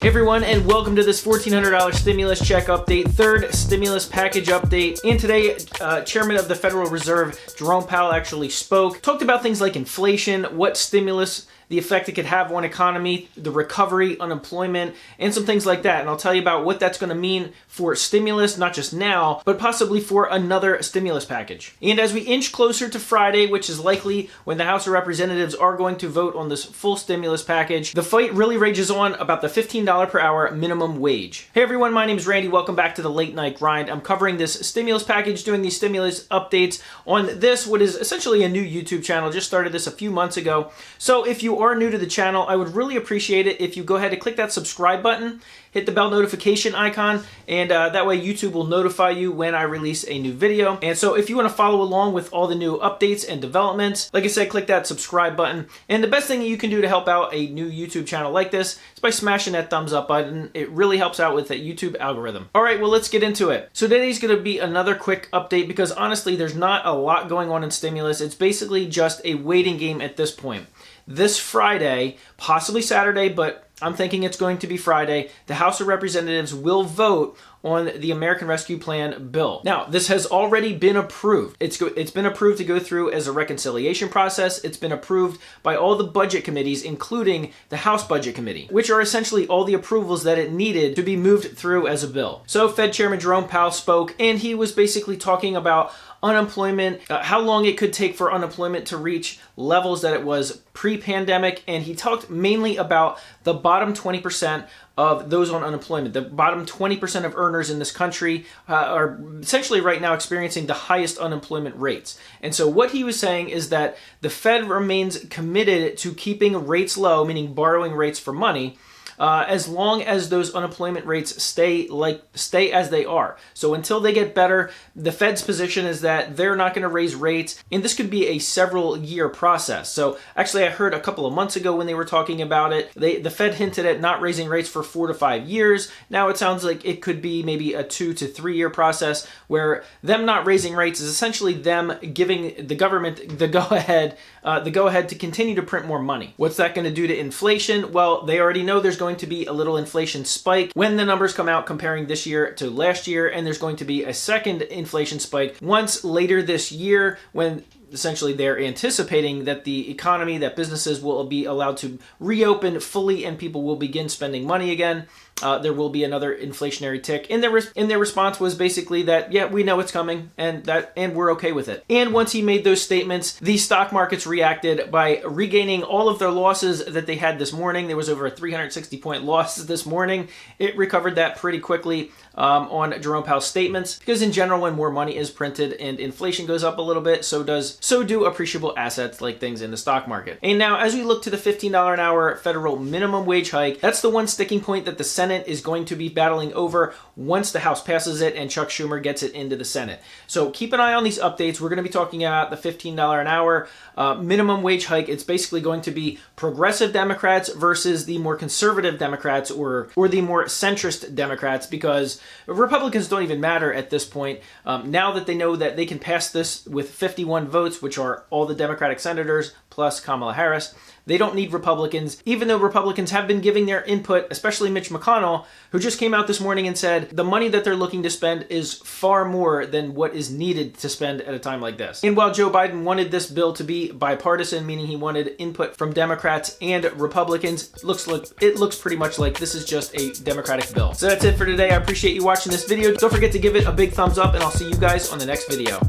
Hey everyone, and welcome to this $1,400 stimulus check update, third stimulus package update. And today, Chairman of the Federal Reserve, Jerome Powell, actually spoke, talked about things like inflation, what stimulus, the effect it could have on economy, the recovery, unemployment, and some things like that. And I'll tell you about what that's going to mean for stimulus, not just now, but possibly for another stimulus package. And as we inch closer to Friday, which is likely when the House of Representatives are going to vote on this full stimulus package, the fight really rages on about the $15 per hour minimum wage. Hey everyone, my name is Randy. Welcome back to the Late Night Grind. I'm covering this stimulus package, doing these stimulus updates on this, what is essentially a new YouTube channel. Just started this a few months ago. So if you are new to the channel, I would really appreciate it if you go ahead and click that subscribe button, hit the bell notification icon, and that way YouTube will notify you when I release a new video. And so if you want to follow along with all the new updates and developments, like I said, click that subscribe button. And the best thing you can do to help out a new YouTube channel like this is by smashing that thumbs up button. It really helps out with that YouTube algorithm. All right, well, let's get into it. So today's going to be another quick update because honestly, there's not a lot going on in stimulus. It's basically just a waiting game at this point. This Friday, possibly Saturday, but I'm thinking it's going to be Friday, the House of Representatives will vote on the American Rescue Plan bill. Now, this has already been approved. It's been approved to go through as a reconciliation process. It's been approved by all the budget committees, including the House Budget Committee, which are essentially all the approvals that it needed to be moved through as a bill. So Fed Chairman Jerome Powell spoke, and he was basically talking about unemployment, how long it could take for unemployment to reach levels that it was pre-pandemic, and he talked mainly about the bottom 20% of those on unemployment. The bottom 20% of earners in this country are essentially right now experiencing the highest unemployment rates. And so what he was saying is that the Fed remains committed to keeping rates low, meaning borrowing rates for money, as long as those unemployment rates stay as they are. So until they get better, the Fed's position is that they're not going to raise rates, and this could be a several year process. So actually, I heard a couple of months ago when they were talking about it, the Fed hinted at not raising rates for 4 to 5 years. Now it sounds like it could be maybe a 2 to 3 year process where them not raising rates is essentially them giving the government the go-ahead to continue to print more money. What's that going to do to inflation? Well, they already know there's going to be a little inflation spike when the numbers come out comparing this year to last year, and there's going to be a second inflation spike once later this year when essentially they're anticipating that the economy, that businesses will be allowed to reopen fully and people will begin spending money again. There will be another inflationary tick. And their response was basically that, yeah, we know it's coming and we're okay with it. And once he made those statements, the stock markets reacted by regaining all of their losses that they had this morning. There was over a 360-point loss this morning. It recovered that pretty quickly on Jerome Powell's statements because in general, when more money is printed and inflation goes up a little bit, so do appreciable assets like things in the stock market. And now, as we look to the $15 an hour federal minimum wage hike, that's the one sticking point that the Senate is going to be battling over once the House passes it and Chuck Schumer gets it into the Senate. So keep an eye on these updates. We're going to be talking about the $15 an hour minimum wage hike. It's basically going to be progressive Democrats versus the more conservative Democrats or the more centrist Democrats, because Republicans don't even matter at this point. Now that they know that they can pass this with 51 votes, which are all the Democratic senators plus Kamala Harris, they don't need Republicans, even though Republicans have been giving their input, especially Mitch McConnell, who just came out this morning and said the money that they're looking to spend is far more than what is needed to spend at a time like this. And while Joe Biden wanted this bill to be bipartisan, meaning he wanted input from Democrats and Republicans, it looks pretty much like this is just a Democratic bill. So that's it for today. I appreciate you watching this video. Don't forget to give it a big thumbs up, and I'll see you guys on the next video.